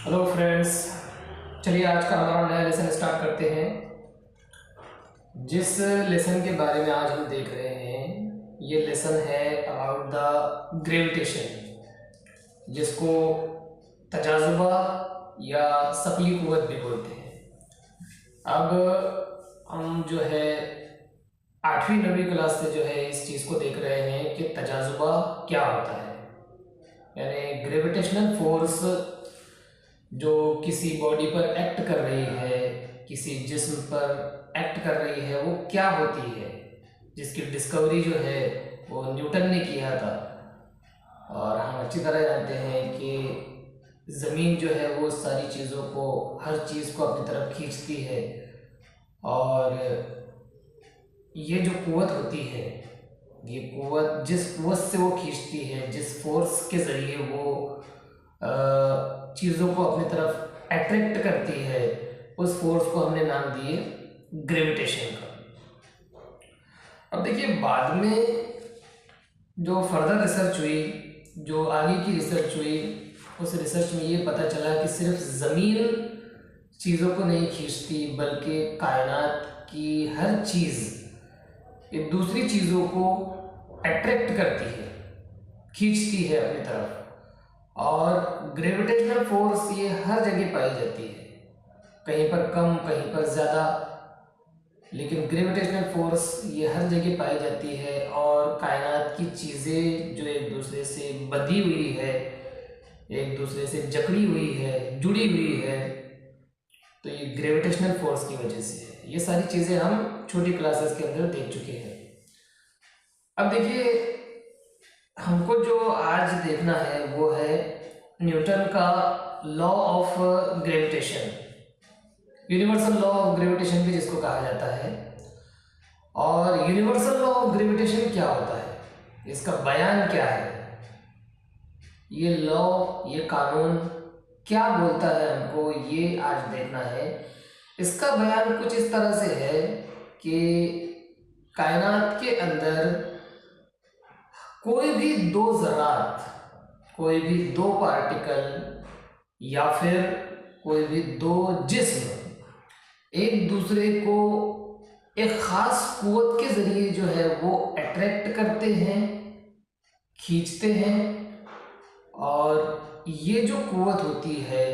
Hello friends, चलिए आज का हमारा नया लेसन स्टार्ट करते हैं। जिस लेसन के बारे में आज हम देख रहे हैं ये लेसन है अबाउट द ग्रेविटेशन, जिसको तजाजुबा या शकली कुव्वत भी बोलते हैं। अब हम जो है 8वीं 9वीं क्लास से जो है इस चीज़ को देख रहे हैं कि तजाजुबा क्या होता है, यानी ग्रेविटेशनल फोर्स जो किसी बॉडी पर एक्ट कर रही है, किसी जिस्म पर एक्ट कर रही है, वो क्या होती है, जिसकी डिस्कवरी जो है वो न्यूटन ने किया था। और हम अच्छी तरह जानते हैं कि ज़मीन जो है वो सारी चीज़ों को, हर चीज़ को अपनी तरफ खींचती है। और ये जो कुव्वत होती है, ये कुव्वत जिस कुव्वत से वो खींचती है, जिस फोर्स के ज़रिए वो चीज़ों को अपनी तरफ अट्रैक्ट करती है, उस फोर्स को हमने नाम दिए ग्रेविटेशन का। अब देखिए, बाद में जो फर्दर रिसर्च हुई, जो आगे की रिसर्च हुई, उस रिसर्च में ये पता चला कि सिर्फ ज़मीन चीज़ों को नहीं खींचती, बल्कि कायनात की हर चीज़ ये दूसरी चीज़ों को अट्रैक्ट करती है, खींचती है अपनी तरफ। और ग्रेविटेशनल फोर्स ये हर जगह पाई जाती है, कहीं पर कम, कहीं पर ज़्यादा, लेकिन ग्रेविटेशनल फोर्स ये हर जगह पाई जाती है। और कायनात की चीज़ें जो एक दूसरे से बंधी हुई है, एक दूसरे से जकड़ी हुई है, जुड़ी हुई है, तो ये ग्रेविटेशनल फोर्स की वजह से है। ये सारी चीज़ें हम छोटी क्लासेस के अंदर देख चुके हैं। अब देखिए, हमको जो आज देखना है वो है न्यूटन का law of gravitation, universal law of gravitation भी जिसको कहा जाता है। और यूनिवर्सल लॉ ऑफ ग्रेविटेशन क्या होता है, इसका बयान क्या है, ये लॉ, ये कानून क्या बोलता है, हमको ये आज देखना है। इसका बयान कुछ इस तरह से है कि कायनात के अंदर कोई भी दो ज़रात, कोई भी दो पार्टिकल या फिर कोई भी दो जिस्म एक दूसरे को एक ख़ास कुव्वत के ज़रिए जो है वो अट्रैक्ट करते हैं, खींचते हैं। और ये जो कुव्वत होती है,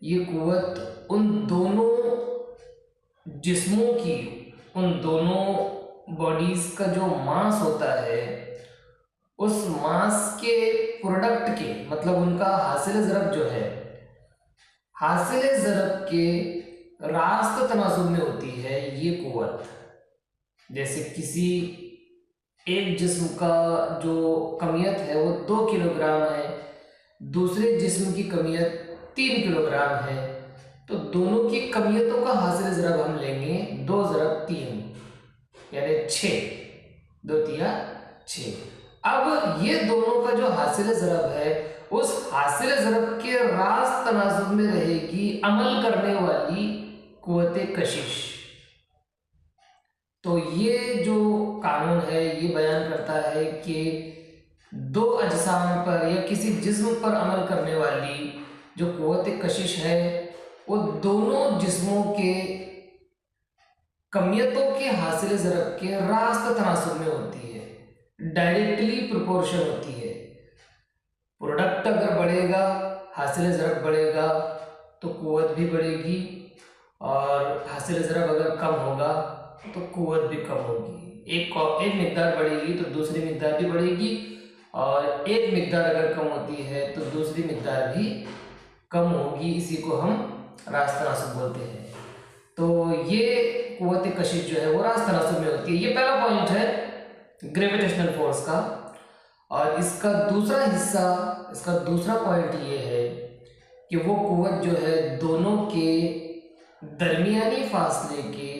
ये कुव्वत उन दोनों जिस्मों की, उन दोनों बॉडीज़ का जो मास होता है, उस मास के प्रोडक्ट के, मतलब उनका हासिल ज़रब जो है, हासिल ज़रब के रास्त तनासुब में होती है ये कुव्वत। जैसे किसी एक जिस्म का जो कमियत है वो 2 किलोग्राम है, दूसरे जिस्म की कमियत 3 किलोग्राम है, तो दोनों की कमियतों का हासिल ज़रब हम लेंगे 2 ज़रब 3 यानी 6, 2 तिया 6। अब ये दोनों का जो हासिल ज़रब है, उस हासिल ज़रब के रास्त तनासुब में रहेगी अमल करने वाली कुव्वते कशिश। तो ये जो कानून है ये बयान करता है कि दो अजसाम पर या किसी जिस्म पर अमल करने वाली जो कुव्वते कशिश है, वो दोनों जिस्मों के कमियतों के हासिल ज़रब के रास्त तनासुब में होती है, डायरेक्टली प्रोपोर्शन होती है। प्रोडक्ट अगर बढ़ेगा, हासिल ज़रब बढ़ेगा, तो कुव्वत भी बढ़ेगी, और हासिल ज़रब अगर कम होगा तो कुव्वत भी कम होगी। एक मिकदार बढ़ेगी तो दूसरी मिकदार भी बढ़ेगी, और एक मिकदार अगर कम होती है तो दूसरी मिकदार भी कम होगी। इसी को हम रास्त तनासुब बोलते हैं। तो ये कुव्वत कशिश जो है वो रास्त तनासुब में होती है। ये पहला पॉइंट है ग्रेविटेशनल फोर्स का। और इसका दूसरा हिस्सा, इसका दूसरा पॉइंट ये है कि वो कुव्वत जो है दोनों के दरमियानी फासले के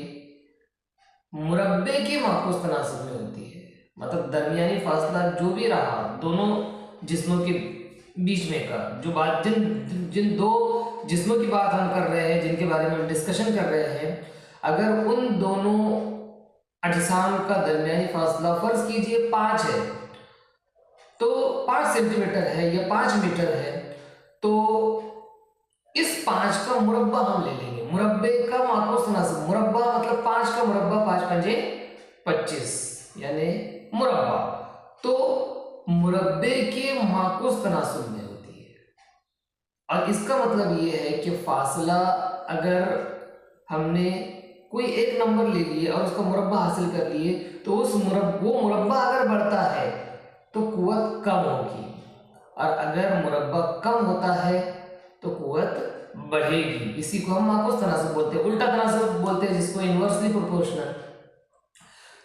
मुरब्बे के माकूस तनासुब में होती है। मतलब दरमियानी फासला जो भी रहा दोनों जिस्मों के बीच में का, जो बात जिन दो जिस्मों की बात हम कर रहे हैं, जिनके बारे में हम डिस्कशन कर रहे हैं, अगर उन दोनों अजसाम का दरमियानी फासला फर्ज कीजिए 5 है, तो 5 सेंटीमीटर है या 5 मीटर है, तो इस मुरब्बा हम ले लेंगे, मुरब्बे का माकूस तनासब, मुरब्बा मतलब 5 का मुरब्बा, 5 पंजे 25 यानी मुरब्बा, तो मुरब्बे के माकूस तनासब में होती है। और इसका मतलब ये है कि फासला अगर हमने कोई एक नंबर ले लिए और उसका मुरब्बा हासिल कर लिए तो वो मुरब्बा अगर बढ़ता है तो कुव्वत कम होगी, और अगर मुरब्बा कम होता है तो कुव्वत बढ़ेगी। इसी को हम माकूस तनासब बोलते हैं, उल्टा तनासब बोलते हैं जिसको इनवर्सली प्रोपोर्शनल।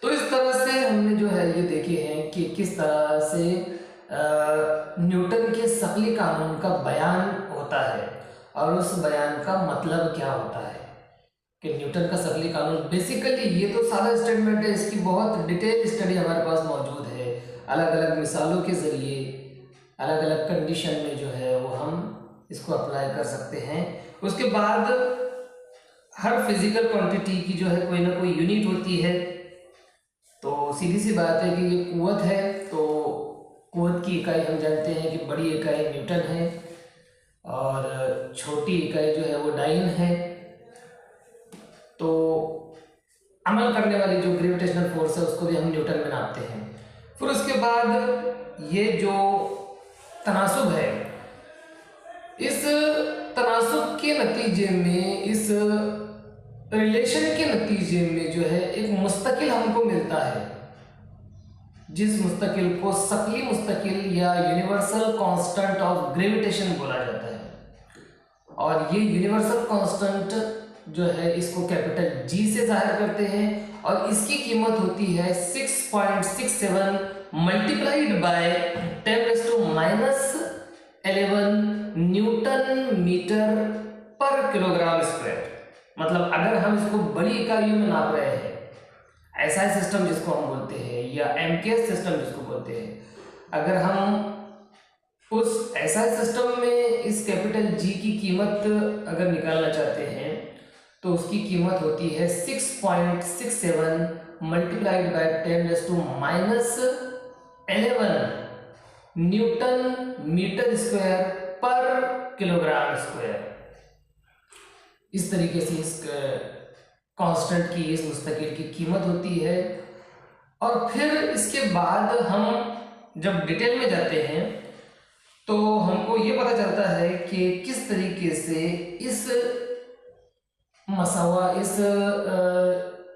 तो इस तरह से हमने जो है ये देखे हैं कि किस तरह से न्यूटन के शकली कानून का बयान होता है और उस बयान का मतलब क्या होता है। कि न्यूटन का शकली कानून बेसिकली ये तो सादा स्टेटमेंट है, इसकी बहुत डिटेल स्टडी हमारे पास मौजूद है, अलग अलग मिसालों के ज़रिए अलग अलग कंडीशन में जो है वो हम इसको अप्लाई कर सकते हैं। उसके बाद हर फिजिकल क्वांटिटी की जो है कोई ना कोई यूनिट होती है, तो सीधी सी बात है कि ये कुव्वत है, तो कुव्वत की इकाई हम जानते हैं कि बड़ी इकाई न्यूटन है और छोटी इकाई जो है वो डाइन है। तो अमल करने वाली जो ग्रेविटेशनल फोर्स है उसको भी हम न्यूटन में नापते हैं। फिर उसके बाद ये जो तनासुब है, इस तनासुब के नतीजे में, इस रिलेशन के नतीजे में जो है एक मुस्तकिल हमको मिलता है, जिस मुस्तकिल को शकली मुस्तकिल या यूनिवर्सल कांस्टेंट ऑफ ग्रेविटेशन बोला जाता है। और ये यूनिवर्सल कांस्टेंट जो है इसको कैपिटल जी से जाहिर करते हैं और इसकी कीमत होती है 6.67 मल्टीप्लाइड बाय 10⁻⁻11 न्यूटन मीटर पर किलोग्राम स्क्वायर। मतलब अगर हम इसको बड़ी इकाइयों में नाप रहे हैं, एसआई सिस्टम जिसको हम बोलते हैं या एमकेएस सिस्टम जिसको बोलते हैं, अगर हम उस एसआई सिस्टम में इस कैपिटल जी की कीमत अगर निकालना चाहते हैं तो उसकी कीमत होती है 6.67 multiplied by 10⁻11 newton metre square पर किलोग्राम स्क्वायर। इस तरीके से इस कांस्टेंट की, इस मुस्तकिल की कीमत होती है। और फिर इसके बाद हम जब डिटेल में जाते हैं तो हमको ये पता चलता है कि किस तरीके से इस मसवा, इस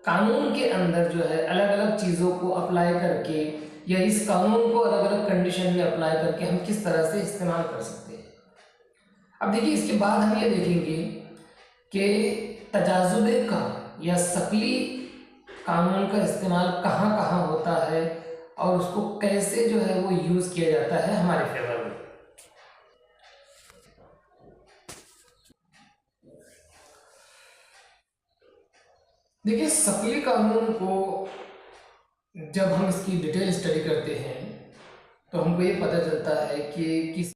कानून के अंदर जो है अलग अलग चीज़ों को अप्लाई करके या इस कानून को अलग अलग कंडीशन में अप्लाई करके हम किस तरह से इस्तेमाल कर सकते हैं। अब देखिए, इसके बाद हम ये देखेंगे कि तजाजुबे का या शकली कानून का इस्तेमाल कहाँ कहाँ होता है और उसको कैसे जो है वो यूज़ किया जाता है हमारे फेवर में। देखिए, शकली कानून को जब हम इसकी डिटेल स्टडी करते हैं तो हमको ये पता चलता है कि किस